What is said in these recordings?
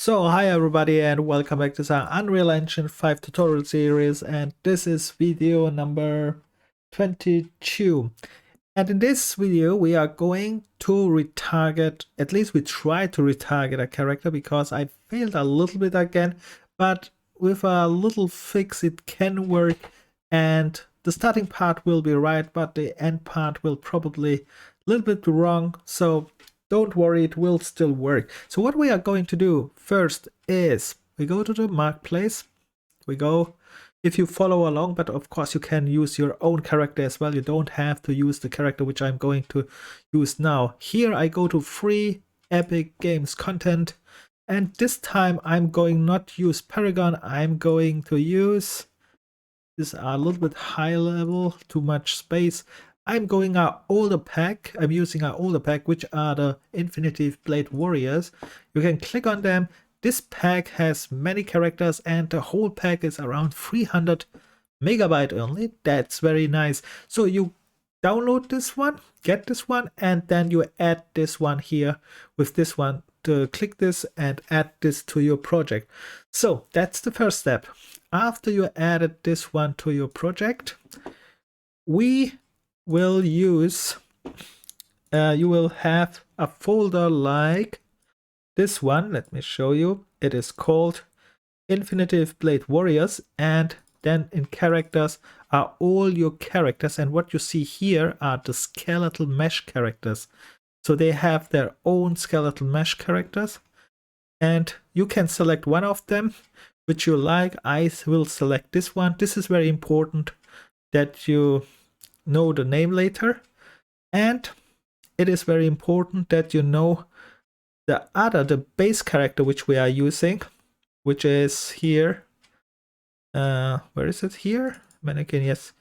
So hi everybody and welcome back to our Unreal Engine 5 tutorial series, and this is video number 22. And in this video we are going to retarget, at least we try to retarget a character, because I failed a little bit again, but with a little fix it can work, and the starting part will be right, but the end part will probably a little bit wrong. So don't worry, it will still work. So what we are going to do first is we go to the marketplace. We go, if you follow along, but of course you can use your own character as well. You don't have to use the character which I'm going to use now. Here I go to free Epic Games content, and this time I'm going not use Paragon. I'm going to use this a little bit high level, too much space. I'm going our older pack. I'm using our older pack, which are the Infinity Blade Warriors. You can click on them. This pack has many characters, and the whole pack is around 300 megabyte only. That's very nice. So you download this one, get this one, and then you add this one here with this one. To click this and add this to your project. So that's the first step. After you added this one to your project, we will use, you will have a folder like this one. Let me show you. It is called Infinity Blade Warriors, and then in characters are all your characters, and what you see here are the skeletal mesh characters. So they have their own skeletal mesh characters, and you can select one of them which you like. I will select this one. This is very important that you know the name later, and it is very important that you know the base character which we are using, which is here. Where is it? Here, mannequin, yes,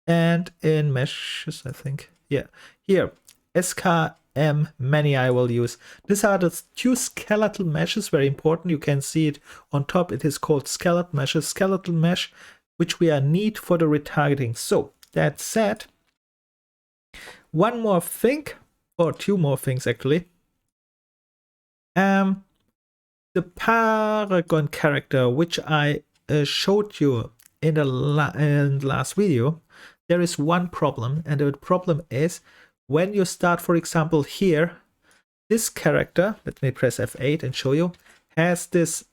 and in meshes, I think, yeah, here, SKM many I will use. These are the two skeletal meshes, very important. You can see it on top. It is called skeletal meshes, skeletal mesh, which we are need for the retargeting. So that said, one more thing, or two more things actually. The Paragon character, which I showed you in the last video, there is one problem, and the problem is when you start, for example, here, this character, let me press F8 and show you, has this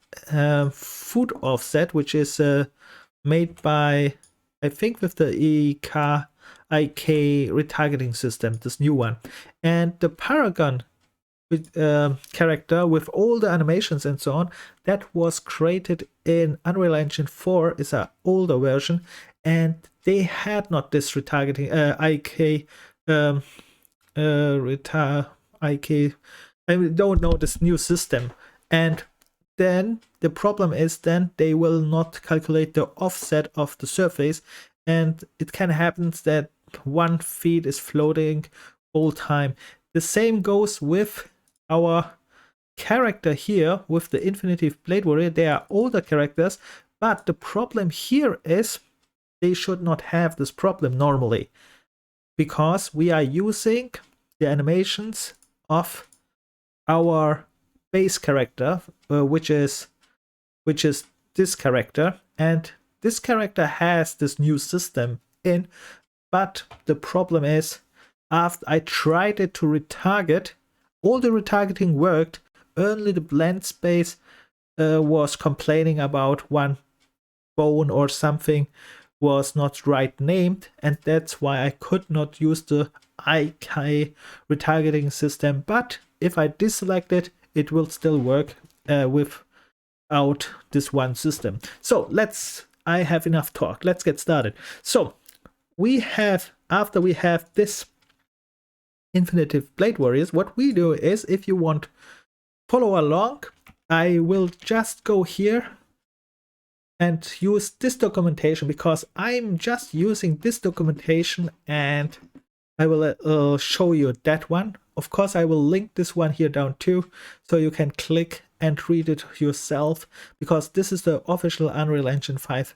foot offset, which is made by, I think, with the Ik Retargeting System, this new one. And the Paragon character with all the animations and so on, that was created in Unreal Engine 4, is an older version, and they had not this retargeting Ik Ik, I don't know, this new system. And then the problem is then they will not calculate the offset of the surface, and it can happen that one feed is floating all time. The same goes with our character here with the Infinity Blade Warrior. They are older characters, but the problem here is they should not have this problem normally, because we are using the animations of our base character, which is this character, and this character has this new system in. But the problem is, after I tried it to retarget, all the retargeting worked, only the blend space was complaining about one bone or something was not right named, and that's why I could not use the Ik Retargeting System. But if I deselect it, it will still work without this one system. So I have enough talk, let's get started. So we have, after we have this Infinity Blade Warriors, what we do is, if you want follow along, I will just go here and use this documentation, because I'm just using this documentation, and I will show you that one. Of course, I will link this one here down too, so you can click and read it yourself, because this is the official Unreal Engine 5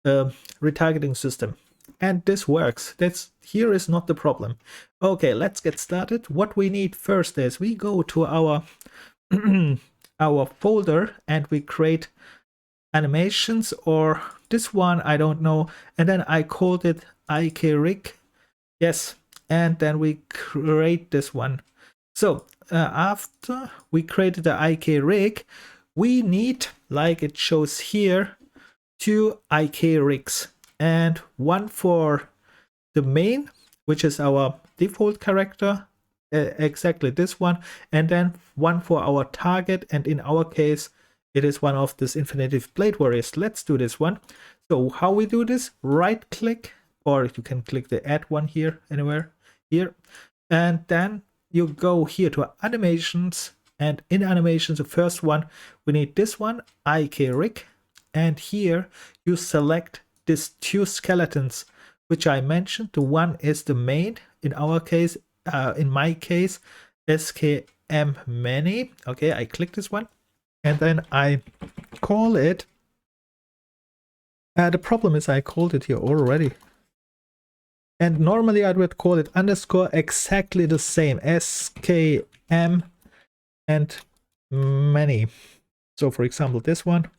retargeting system. And this works. Here is not the problem. Okay, let's get started. What we need first is we go to our our folder and we create animations, or this one, I don't know. And then I called it Ik. Yes. And then we create this one. So after we created the Ik, we need, like it shows here, 2 Ik rigs, and one for the main, which is our default character, exactly this one, and then one for our target, and in our case it is one of this infinitive blade warriors. Let's do this one. So how we do this: right click, or you can click the add one here, anywhere here, and then you go here to animations, and in animations, the first one, we need this one, Ik rig, and here you select these 2 skeletons which I mentioned. The one is the main, in our case, in my case, SKM many. Okay, I click this one, and then I call it. The problem is I called it here already. And normally I would call it underscore exactly the same, SKM and many. So for example, this one.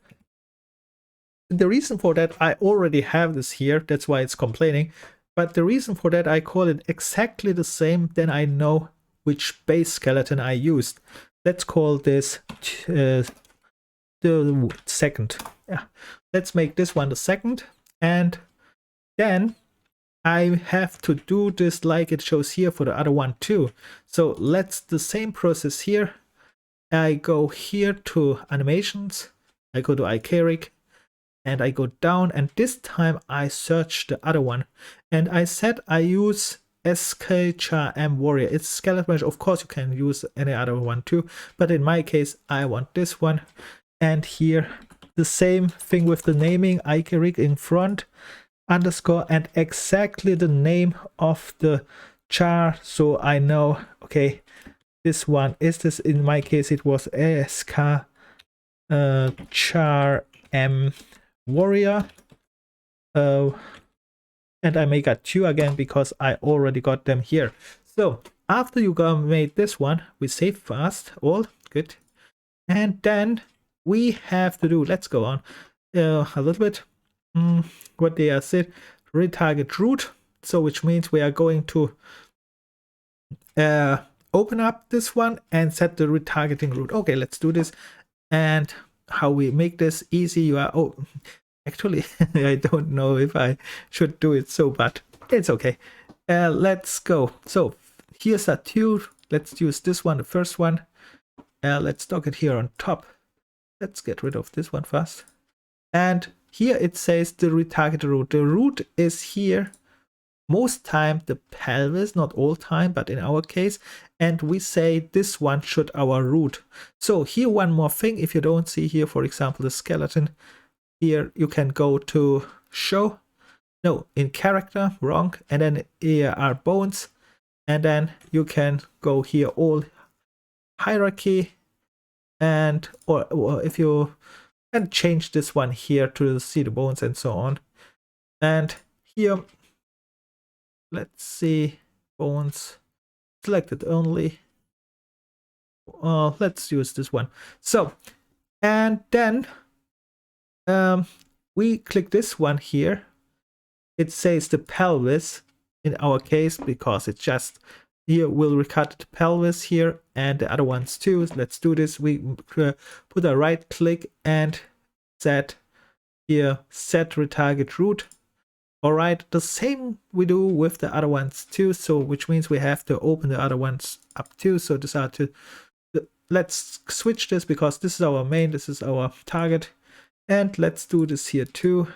The reason for that, I already have this here, that's why it's complaining. But the reason for that, I call it exactly the same, then I know which base skeleton I used. Let's call this the second. Yeah, let's make this one the second, and then I have to do this like it shows here for the other one too. So let's the same process here. I go here to animations, I go to Ik rig, and I go down, and this time I search the other one, and I said I use SKCharm warrior. It's skeleton mesh. Of course you can use any other one too, but in my case I want this one. And here the same thing with the naming, Ik rig in front, underscore, and exactly the name of the char, so I know, okay, this one is this. In my case it was SK char warrior, and I make a 2 again because I already got them here. So after you made this one, we save fast, all good, and then we have to do, let's go on a little bit, what they are said, retarget route. So which means we are going to open up this one and set the retargeting route. Okay, let's do this. And how we make this easy, you are, oh, actually I don't know if I should do it so, but it's okay. Let's go. So here's a 2. Let's use this one, the first one. Let's dock it here on top. Let's get rid of this one first. And here it says the retarget route. The route is here most time the pelvis, not all time, but in our case, and we say this one should our root. So here one more thing, if you don't see here, for example, the skeleton, here you can go to show, no, in character, wrong, and then here are bones, and then you can go here all hierarchy, and or if you can change this one here to see the bones and so on. And here, let's see, bones selected only. Let's use this one. So, and then we click this one here. It says the pelvis in our case because it's just here. We'll recut the pelvis here and the other ones too. Let's do this. We put a right click and set here, set retarget route. All right, the same we do with the other ones too. So which means we have to open the other ones up too. So these are two. Let's switch this because this is our main, this is our target, and let's do this here too.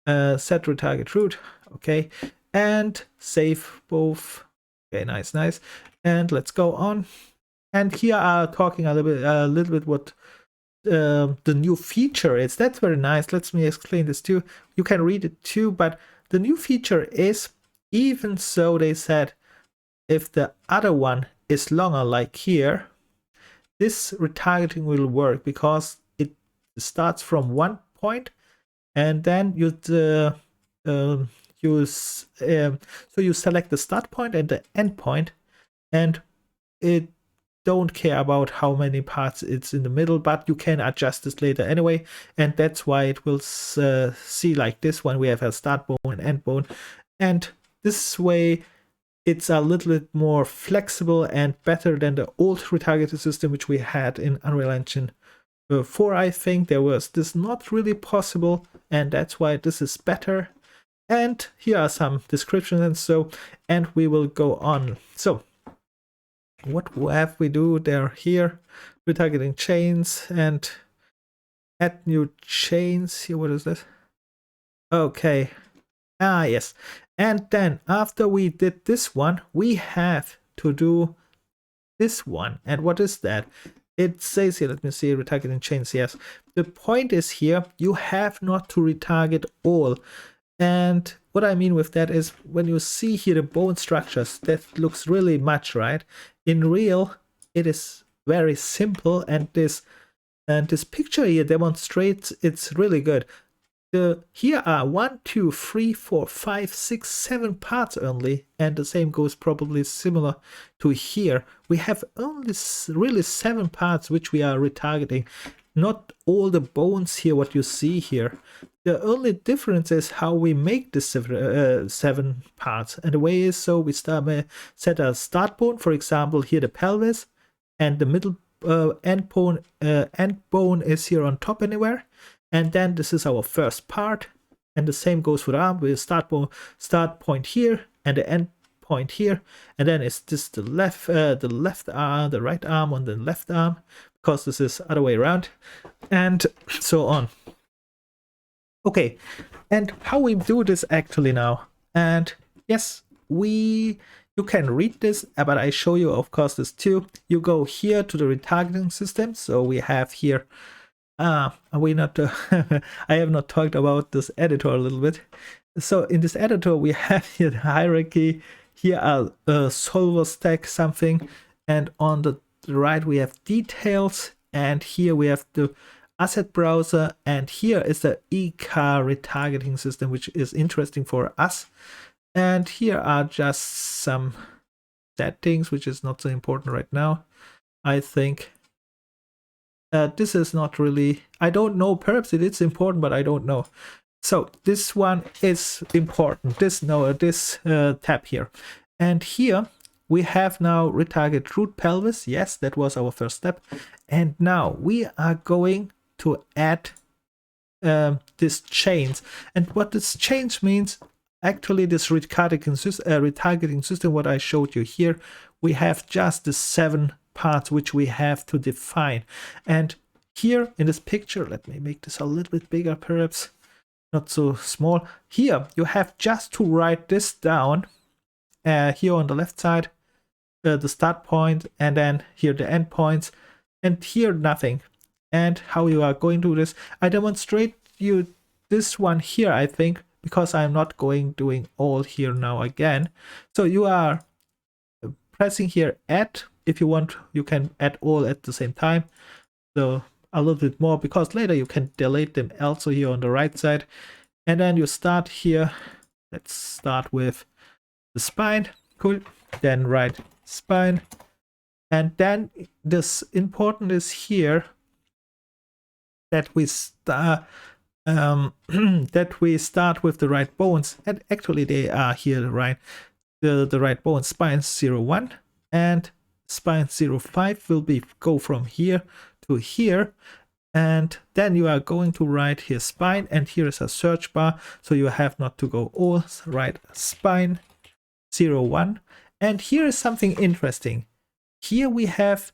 Set retarget route, okay, and save both. Okay, nice, nice. And let's go on. And here are talking a little bit what the new feature is. That's very nice. Let me explain this too. You can read it too, but the new feature is, even so they said if the other one is longer, like here, this retargeting will work because it starts from one point and then you so you select the start point and the end point, and it don't care about how many parts it's in the middle, but you can adjust this later anyway, and that's why it will see like this one. We have a start bone and end bone, and this way it's a little bit more flexible and better than the old retargeting system which we had in Unreal Engine 4. I think there was this not really possible, and that's why this is better. And here are some descriptions and we will go on. So what have we do there here? Retargeting chains and add new chains here. What is this? Okay. Yes. And then after we did this one, we have to do this one. And what is that? It says here, let me see, retargeting chains. Yes. The point is here, you have not to retarget all. And what I mean with that is when you see here the bone structures, that looks really much, right? In real, it is very simple, and this picture here demonstrates it's really good. Here are 1, 2, 3, 4, 5, 6, 7 parts only, and the same goes probably similar to here. We have only really 7 parts which we are retargeting, not all the bones here what you see here. The only difference is how we make the 7 parts, and the way is so we set a start bone, for example here the pelvis, and the middle end bone is here on top anywhere. And then this is our first part, and the same goes for the arm with start point here and the end point here, and then it's just the left arm, the right arm on the left arm, because this is other way around, and so on. Okay, and how we do this actually now, and yes, you can read this, but I show you of course this too. You go here to the retargeting system, so we have here I have not talked about this editor a little bit. So in this editor we have here the hierarchy, here a solver stack something, and on the right we have details, and here we have the asset browser, and here is the Ik Retargeting System, which is interesting for us. And here are just some settings, which is not so important right now, I think. This is not really, I don't know, perhaps it is important, but I don't know. So this one is important, this tab here. And here we have now retarget root pelvis. Yes, that was our first step. And now we are going to add this chains. And what this chains means, actually this retargeting system, what I showed you here, we have just the 7 parts which we have to define. And here in this picture, let me make this a little bit bigger, perhaps not so small. Here you have just to write this down, here on the left side, the start point, and then here the end points, and here nothing. And how you are going to do this, I demonstrate you this one here, I think, because I'm not doing all here now again. So you are pressing here add. If you want, you can add all at the same time, so a little bit more, because later you can delete them also here on the right side. And then you start here. Let's start with the spine. Cool. Then write spine, and then this important is here that we start with the right bones, and actually they are here the right bones. Spine 01 and spine 05 will go from here to here, and then you are going to write here spine, and here is a search bar, so you have not to go all, write spine 01. And here is something interesting. Here we have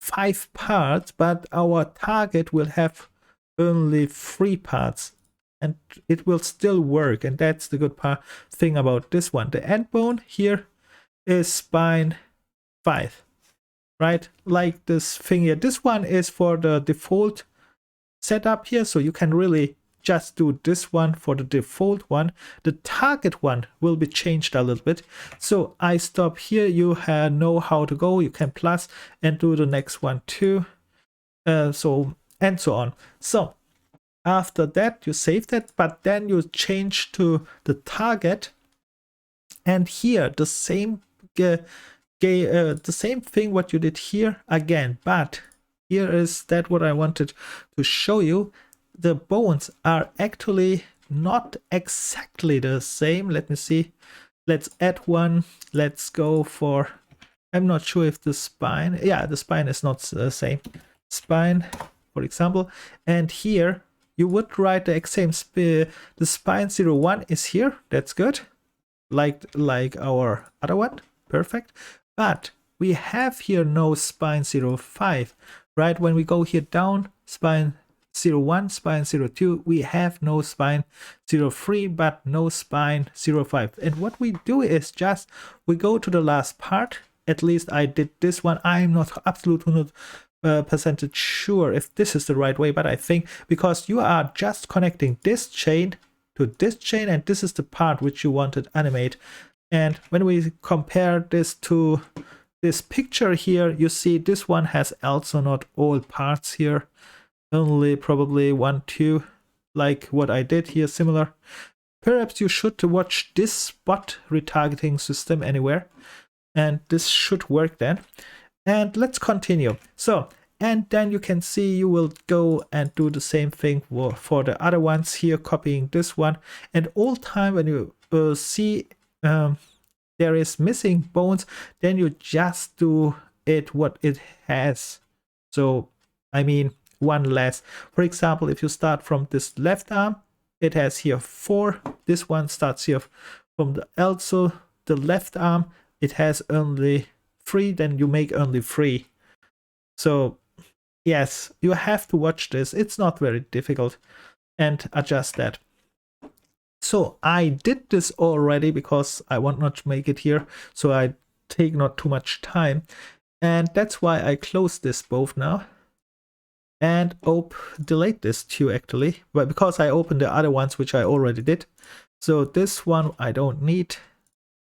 5 parts, but our target will have only 3 parts, and it will still work, and that's the good thing about this one. The end bone here is spine 5, right? Like this thing here. This one is for the default setup here, so you can really just do this one for the default one. The target one will be changed a little bit, so I stop here. You know how to go. You can plus and do the next one too, so and so on. So after that you save that, but then you change to the target, and here the same the same thing what you did here again, but here is that what I wanted to show you. The bones are actually not exactly the same. Let me see. Let's add one. Let's go for, I'm not sure if the spine, yeah, the spine is not the same. Spine, for example, and here you would write the exact same, the spine 01 is here, that's good, like our other one, perfect. But we have here no spine 05, right? When we go here down, spine 01, spine 02, we have no spine 03, but no spine 05. And what we do is just, we go to the last part. At least I did this one. I'm not absolutely not percentage sure if this is the right way, but I think because you are just connecting this chain to this chain, and this is the part which you want to animate. And when we compare this to this picture here, you see this one has also not all parts here, only probably 1, 2, like what I did here, similar. Perhaps you should watch this spot retargeting system anywhere, and this should work then. And let's continue. So, and then you can see you will go and do the same thing for the other ones here, copying this one. And all time when you see there is missing bones, then you just do it what it has. So, I mean, one less. For example, if you start from this left arm, it has here 4. This one starts here from also the left arm, it has only 3, then you make only 3. So yes, you have to watch this. It's not very difficult, and adjust that. So I did this already because I want not to make it here, so I take not too much time, and that's why I close this both now and delete this too actually, but because I opened the other ones which I already did. So this one I don't need,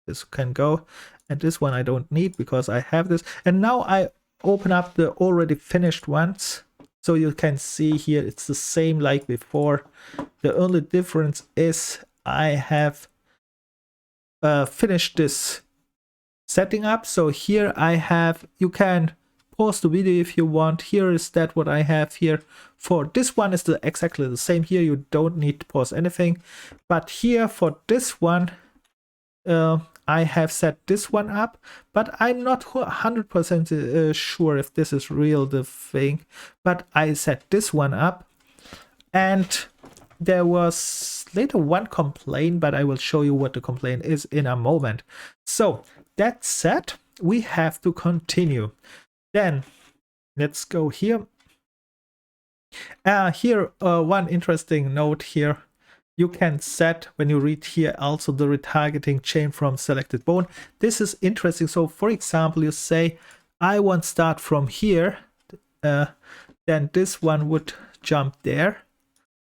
this can go, and this one I don't need because I have this. And now I open up the already finished ones, so you can see here it's the same like before. The only difference is I have finished this setting up. So here I have, you can pause the video if you want. Here is that what I have here. For this one is exactly the same here. You don't need to pause anything. But here for this one, I have set this one up, but I'm not 100% sure if this is real the thing. But I set this one up, and there was later one complaint, but I will show you what the complaint is in a moment. So that said, we have to continue. Then let's go here. Here, one interesting note here. You can set, when you read here, also the retargeting chain from selected bone. This is interesting. So for example, you say, I want to start from here. Then this one would jump there.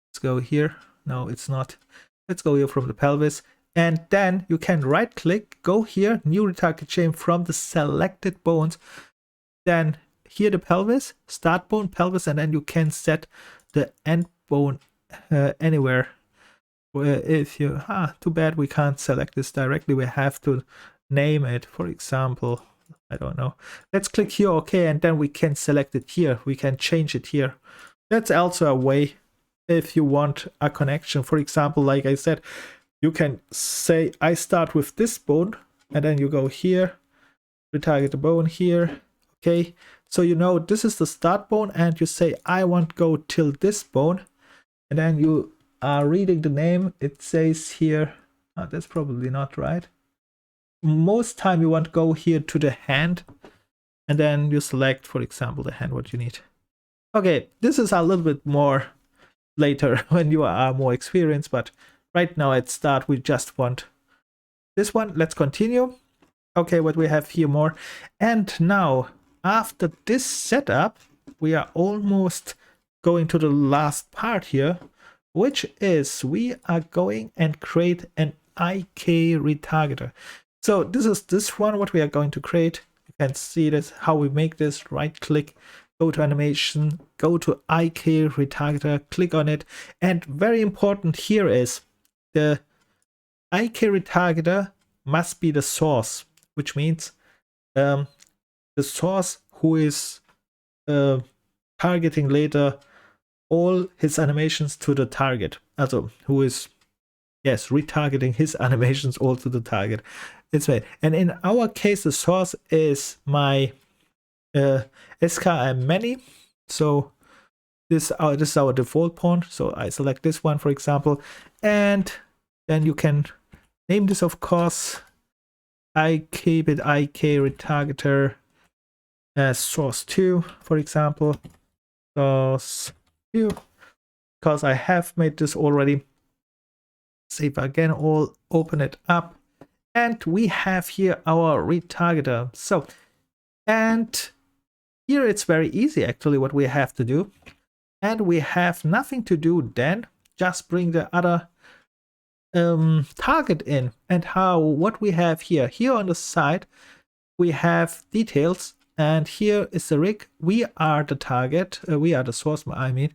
Let's go here. No, it's not. Let's go here from the pelvis. And then you can right click, go here, new retarget chain from the selected bones. Then here the pelvis, start bone, pelvis, and then you can set the end bone anywhere. If you, too bad we can't select this directly, we have to name it. For example, I don't know. Let's click here, okay, and then we can select it here. We can change it here. That's also a way if you want a connection. For example, like I said, you can say, I start with this bone, and then you go here, retarget the bone here. Okay, so you know this is the start bone, and you say I want to go till this bone, and then you are reading the name. It says here, that's probably not right. Most time you want to go here to the hand, and then you select, for example, the hand what you need. Okay, this is a little bit more later when you are more experienced, but right now at start we just want this one. Let's continue. Okay, what we have here more, and now after this setup, we are almost going to the last part here, which is we are going and create an Ik Retargeter. So this is this one what we are going to create. You can see this, how we make this. Right click, go to animation, go to Ik Retargeter, click on it. And very important here is the Ik Retargeter must be the source, which means the source who is targeting later all his animations to the target. Also, who is, yes, retargeting his animations all to the target. It's right. And in our case, the source is my SK and many. So this is our default pawn. So I select this one, for example, and then you can name this, of course. I keep it Ik Retargeter source 2, for example. Source 2, because I have made this already. Save again, all open it up, and we have here our retargeter. So, and here it's very easy actually what we have to do, and we have nothing to do then, just bring the other target in. And what we have here on the side, we have details, and here is the rig. We are the target, we are the source, I mean.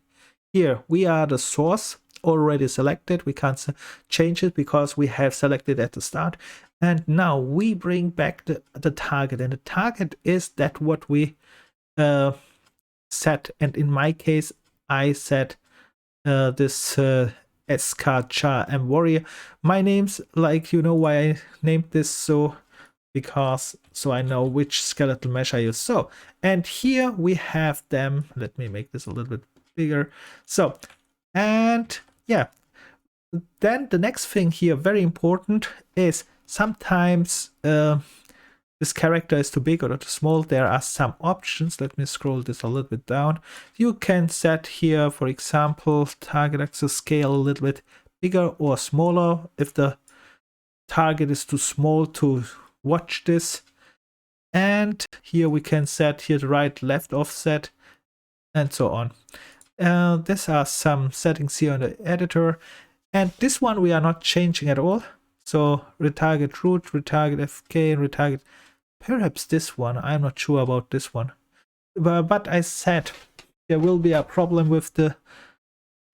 Here we are the source already selected. We can't change it because we have selected at the start. And now we bring back the target, and the target is that what we set. And in my case, I set this SK Char M Warrior. My name's like, you know why I named this so, because so I know which skeletal mesh I use. So, and here we have them. Let me make this a little bit bigger. So, and yeah, then the next thing here, very important, is sometimes this character is too big or too small. There are some options. Let me scroll this a little bit down. You can set here, for example, target axis scale a little bit bigger or smaller if the target is too small to watch this. And here we can set here the right left offset and so on. These are some settings here on the editor, and this one we are not changing at all. So retarget route, retarget FK, and retarget, perhaps this one, I'm not sure about this one, but I said there will be a problem with the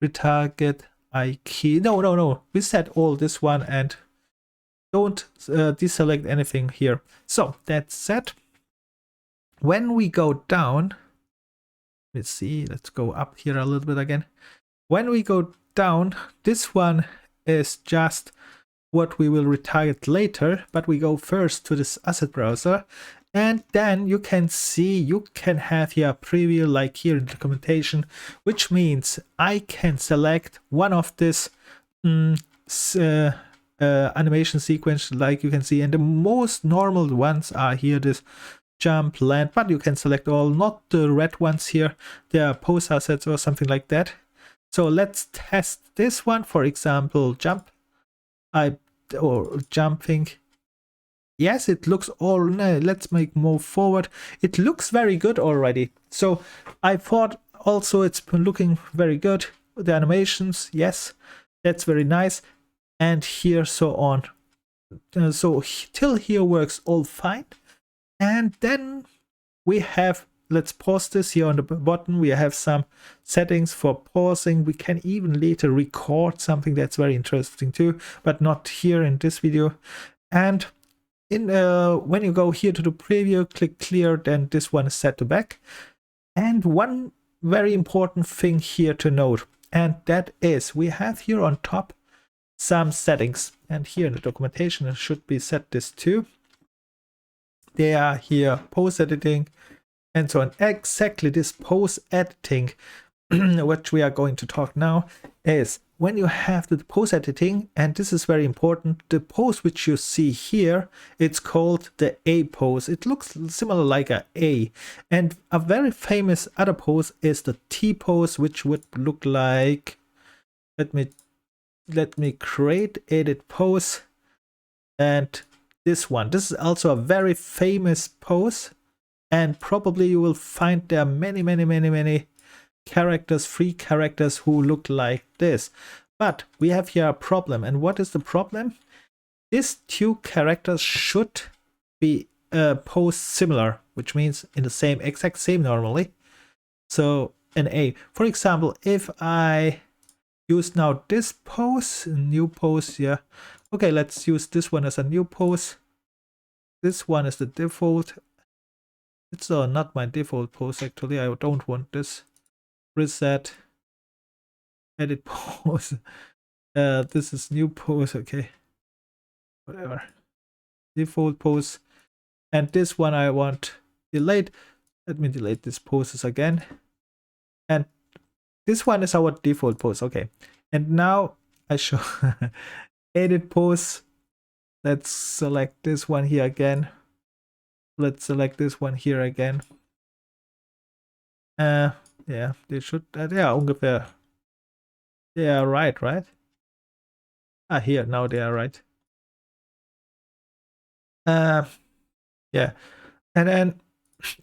retarget Ik. No, we set all this one and don't deselect anything here. So that's set. When we go down, let's see, let's go up here a little bit again. When we go down, this one is just what we will retarget later, but we go first to this asset browser, and then you can see you can have here a preview like here in the documentation, which means I can select one of this animation sequence like you can see, and the most normal ones are here this jump, land, but you can select all, not the red ones here. They are pose assets or something like that. So let's test this one, for example, jump. Or jumping. Yes, it looks all. No, let's move forward. It looks very good already. So I thought also it's been looking very good. The animations, yes, that's very nice. And here so on. So till here works all fine. And then we have, let's pause this here on the bottom. We have some settings for pausing. We can even later record something that's very interesting too, but not here in this video. And in when you go here to the preview, click clear, then this one is set to back. And one very important thing here to note, and that is we have here on top some settings, and here in the documentation it should be set this too. They are here pose editing and so on. Exactly this pose editing, which we are going to talk now, is when you have the pose editing, and this is very important, the pose which you see here, it's called the A pose. It looks similar like a A. And a very famous other pose is the T pose, which would look like, let me create edit pose, and this one. This is also a very famous pose, and probably you will find there many characters, free characters who look like this. But we have here a problem. And what is the problem? These two characters should be posed similar, which means in the same exact same normally. So an A. For example, if I use now this pose, new pose here. Okay, let's use this one as a new pose. This one is the default. It's not my default pose actually. I don't want this. Reset. Edit pose. This is new pose. Okay. Whatever. Default pose. And this one I want delete. Let me delete these poses again. And this one is our default pose. Okay. And now I show edit pose. Let's select this one here again. Let's select this one here again. Yeah, they should, they are ungefähr, they are right? Here, now they are right. Yeah, and then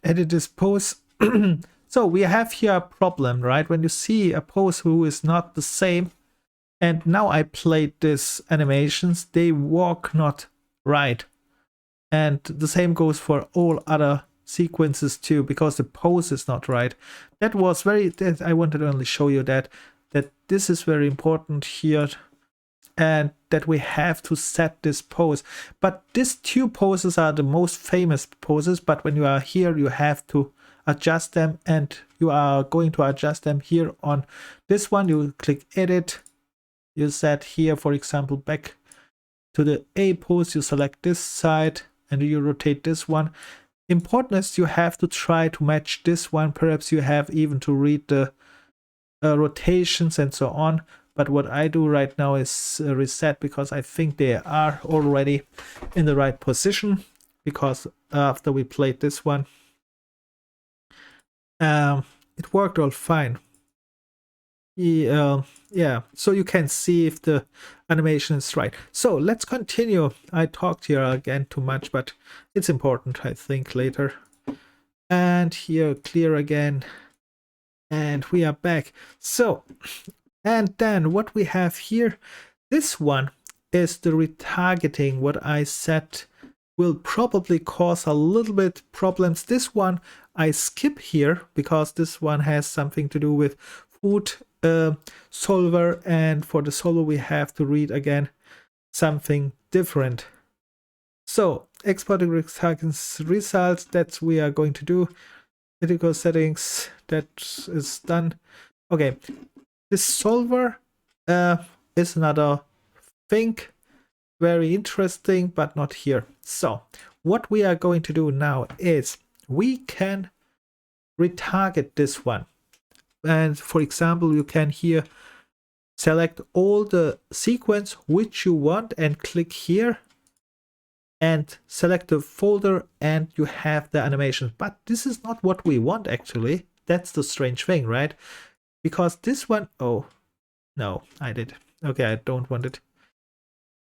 edit this pose. So we have here a problem, right? When you see a pose who is not the same, and now I played these animations, they walk not right. And the same goes for all other sequences too, because the pose is not right. That was I wanted to only show you that this is very important here, and that we have to set this pose. But these two poses are the most famous poses, but when you are here, you have to adjust them, and you are going to adjust them here on this one. You click edit, you set here, for example, back to the A pose, you select this side, and you rotate this one. Important is you have to try to match this one. Perhaps you have even to read the rotations and so on. But what I do right now is reset, because I think they are already in the right position, because after we played this one, it worked all fine. Yeah, so you can see if the animation is right. So let's continue. I talked here again too much, but it's important, I think, later. And here, clear again. And we are back. So, and then what we have here, this one is the retargeting. What I said will probably cause a little bit problems. This one I skip here, because this one has something to do with food solver, and for the solver we have to read again something different. So exporting retargeting results, that's we are going to do. Critical settings, that is done. Okay, this solver is another thing, very interesting, but not here. So what we are going to do now is we can retarget this one. And for example, you can here select all the sequence which you want and click here and select the folder, and you have the animation. But this is not what we want actually. That's the strange thing, right? Because this one, oh no, I did. Okay, I don't want it.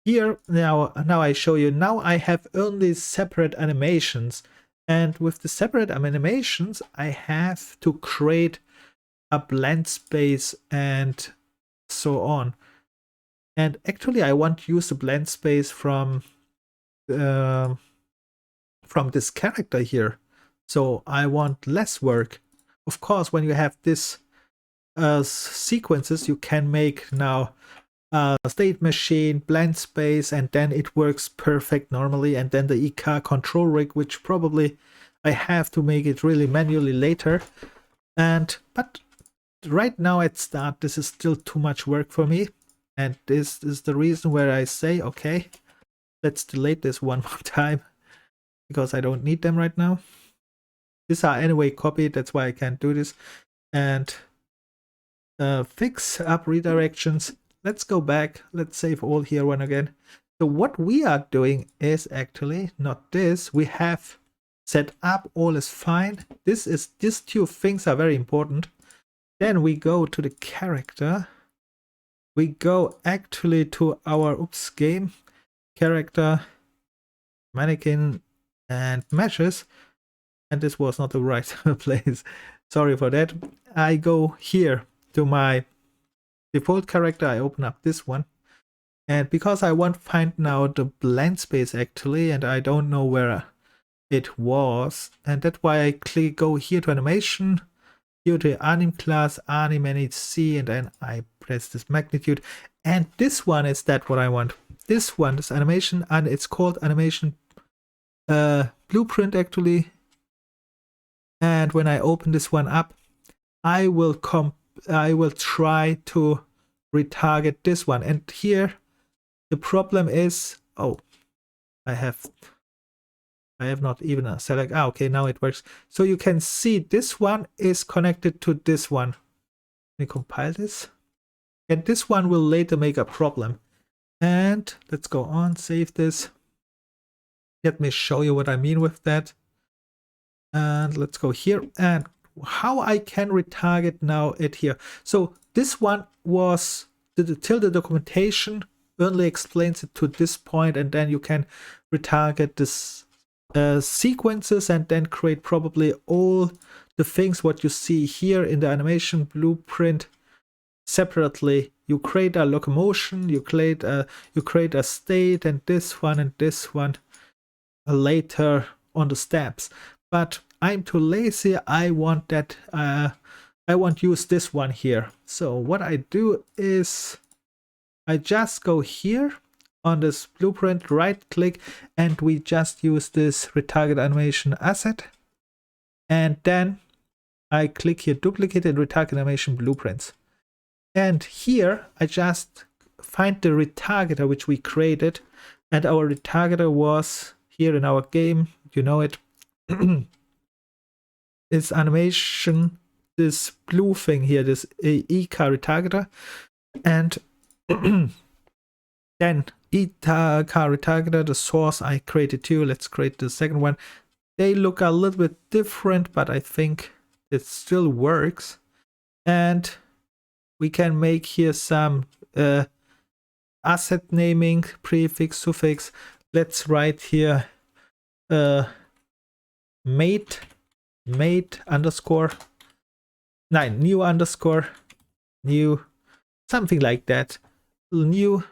Here now I show you. Now I have only separate animations, and with the separate animations I have to create a blend space and so on. And actually I want to use the blend space from this character here. So I want less work. Of course, when you have this sequences, you can make now a state machine, blend space, and then it works perfect normally. And then the Ik control rig, which probably I have to make it really manually later. But right now at start, this is still too much work for me. And this is the reason where I say, okay, let's delete this one more time, because I don't need them right now. These are anyway copied, that's why I can't do this. And fix up redirections. Let's go back. Let's save all here one again. So what we are doing is actually not this. We have set up, all is fine. These two things are very important. Then we go to the character. We go actually to our game character, mannequin, and meshes. And this was not the right place. Sorry for that. I go here to my default character. I open up this one. And because I want to find now the blend space actually, and I don't know where it was, and that's why I go here to animation, here to anim class, Animatin C, and then I press this magnitude. And this one is that what I want. This one, this animation, and it's called Animation Blueprint actually. And when I open this one up, I will try to retarget this one. And here the problem is, oh, I have not even a select. Okay, now it works. So you can see this one is connected to this one. Let me compile this. And this one will later make a problem. And let's go on, save this. Let me show you what I mean with that. And let's go here and how I can retarget now it here. So this one was till the documentation only explains it to this point, and then you can retarget this sequences and then create probably all the things what you see here in the animation blueprint separately. You create a locomotion, you create a state, and this one later on the steps. But I'm too lazy. I want that I want to use this one here. So what I do is I just go here on this blueprint, right click, and we just use this retarget animation asset. And then I click here, duplicate and retarget animation blueprints. And here I just find the retargeter which we created. And our retargeter was here in our game, you know it. Is animation, this blue thing here, this Ik Retargeter. And then Ik Retargeter, the source I created too. Let's create the second one. They look a little bit different, but I think it still works. And we can make here some asset naming, prefix, suffix. Let's write here mate underscore new underscore new, something like that, new,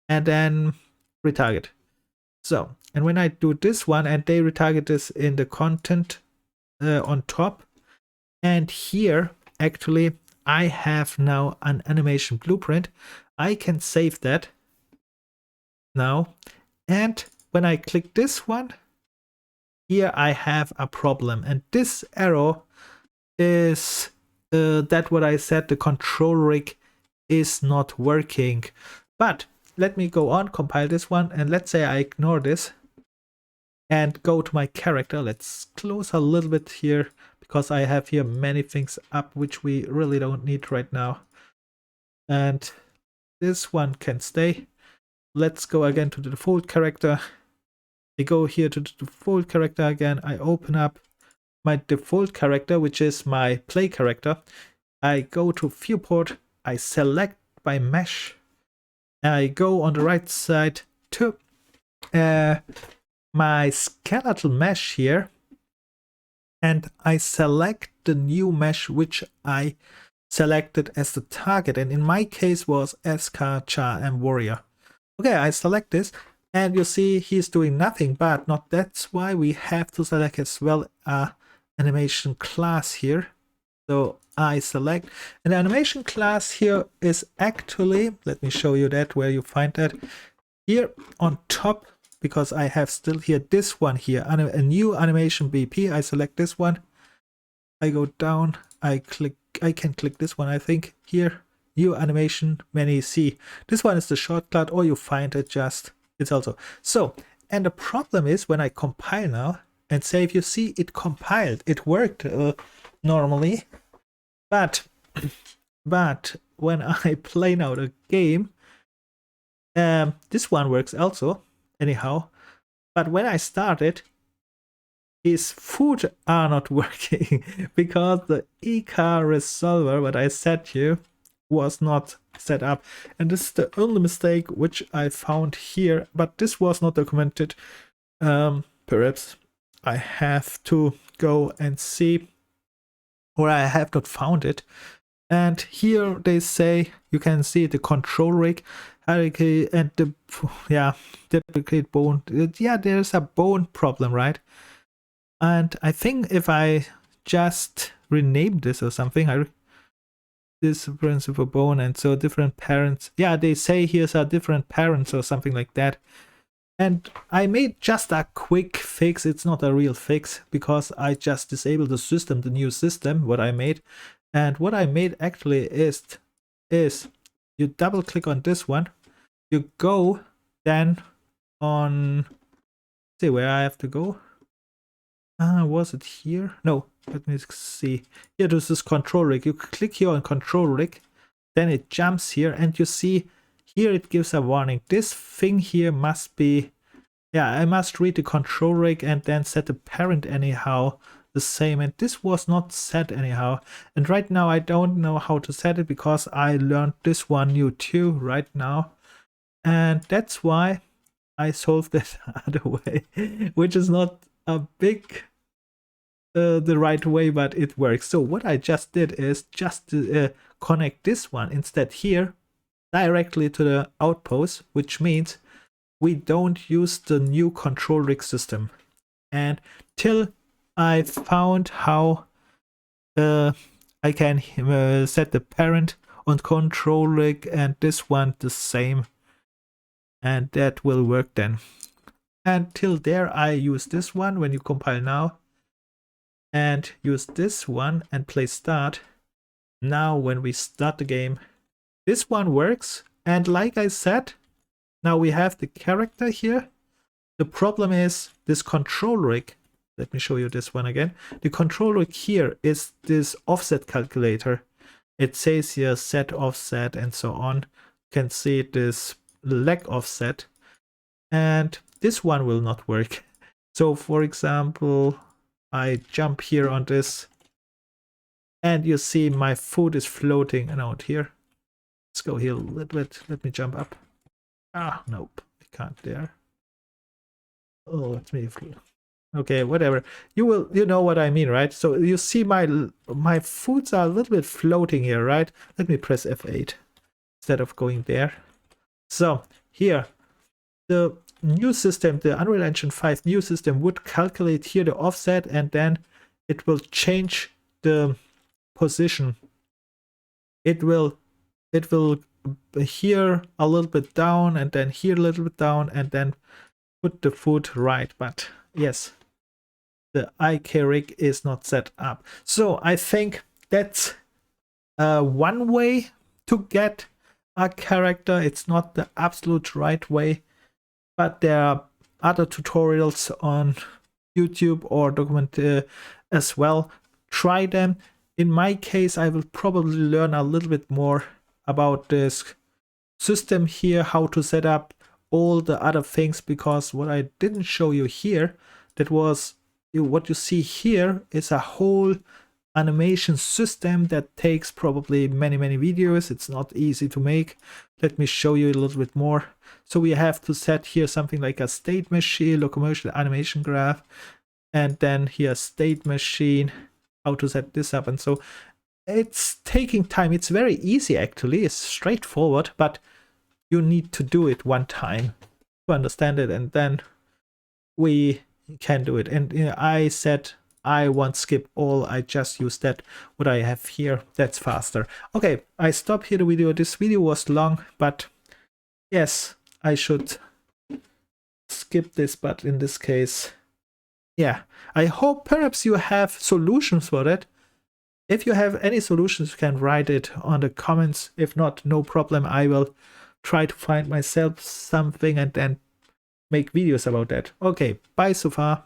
and then retarget. So, and when I do this one, and they retarget this in the content on top, and here actually I have now an animation blueprint. I can save that now, and when I click this one here, I have a problem, and this arrow is that what I said, the control rig is not working. But let me go on, compile this one, and let's say I ignore this and go to my character. Let's close a little bit here because I have here many things up which we really don't need right now. And this one can stay. Let's go again to the default character. I go here to the default character again. I open up my default character, which is my play character. I go to viewport. I select by mesh. I go on the right side to my skeletal mesh here. And I select the new mesh which I selected as the target. And in my case was Eska, Char, and Warrior. Okay, I select this. And you see he's doing nothing, but not that's why we have to select as well a animation class here. So I select, and the animation class here is actually, let me show you that where you find that here on top, because I have still here this one here, a new animation BP. I select this one, I go down, I can click this one, I think here, new animation menu C. This one is the shortcut, or you find it just. It's also so, and the problem is when I compile now and save, you see it compiled, it worked normally, but when I play now the game, this one works also anyhow, but when I start it, his food are not working because the Ik resolver what I set here was not set up, and this is the only mistake which I found here, but this was not documented. Perhaps I have to go and see, or I have not found it. And here they say you can see the control rig hierarchy and the duplicate bone. Yeah, there's a bone problem, right? And I think if I just rename this or something, this principal bone, and so different parents. Yeah, they say here's a different parents or something like that. And I made just a quick fix. It's not a real fix because I just disabled the system, the new system, what I made. And what I made actually is you double click on this one. You go then on, see where I have to go. Was it here? No, let me see. Here, this is control rig. You click here on control rig, then it jumps here, and you see here it gives a warning. This thing here must be, yeah, I must read the control rig and then set the parent anyhow the same. And this was not set anyhow. And right now I don't know how to set it because I learned this one new too right now. And that's why I solved it the other way, which is not a big the right way, but it works. So what I just did is just connect this one instead here directly to the outpost, which means we don't use the new control rig system. And till I found how I can set the parent on control rig and this one the same, and that will work then. And till there I use this one when you compile now, and use this one and play start. Now when we start the game, this one works, and like I said, now we have the character here. The problem is this control rig. Let me show you this one again. The control rig here is this offset calculator. It says here set offset and so on. You can see this leg offset, and this one will not work. So for example, I jump here on this and you see my food is floating out here. Let's go here a little bit. Let me jump up. Nope, I can't there. Oh, let me. Okay, whatever. You know what I mean, right? So you see my foods are a little bit floating here, right? Let me press F8 instead of going there. So here, the new system, the Unreal Engine 5 new system would calculate here the offset, and then it will change the position. It will here a little bit down and then here a little bit down and then put the food right. But yes, the Ik rig is not set up. So I think that's one way to get a character. It's not the absolute right way, but there are other tutorials on YouTube or document as well. Try them. In my case, I will probably learn a little bit more about this system here, how to set up all the other things, because what I didn't show you here, that was what you see here is a whole animation system that takes probably many videos. It's not easy to make. Let me show you a little bit more. So we have to set here something like a state machine, locomotion animation graph, and then here state machine, how to set this up. And so it's taking time. It's very easy actually, it's straightforward, but you need to do it one time to understand it, and then we can do it. And I said I won't skip all, I just use that what I have here. That's faster. Okay, I stop here the video. This video was long, but yes, I should skip this, but in this case, yeah, I hope perhaps you have solutions for that. If you have any solutions, you can write it on the comments. If not, no problem. I will try to find myself something and then make videos about that. Okay, bye so far.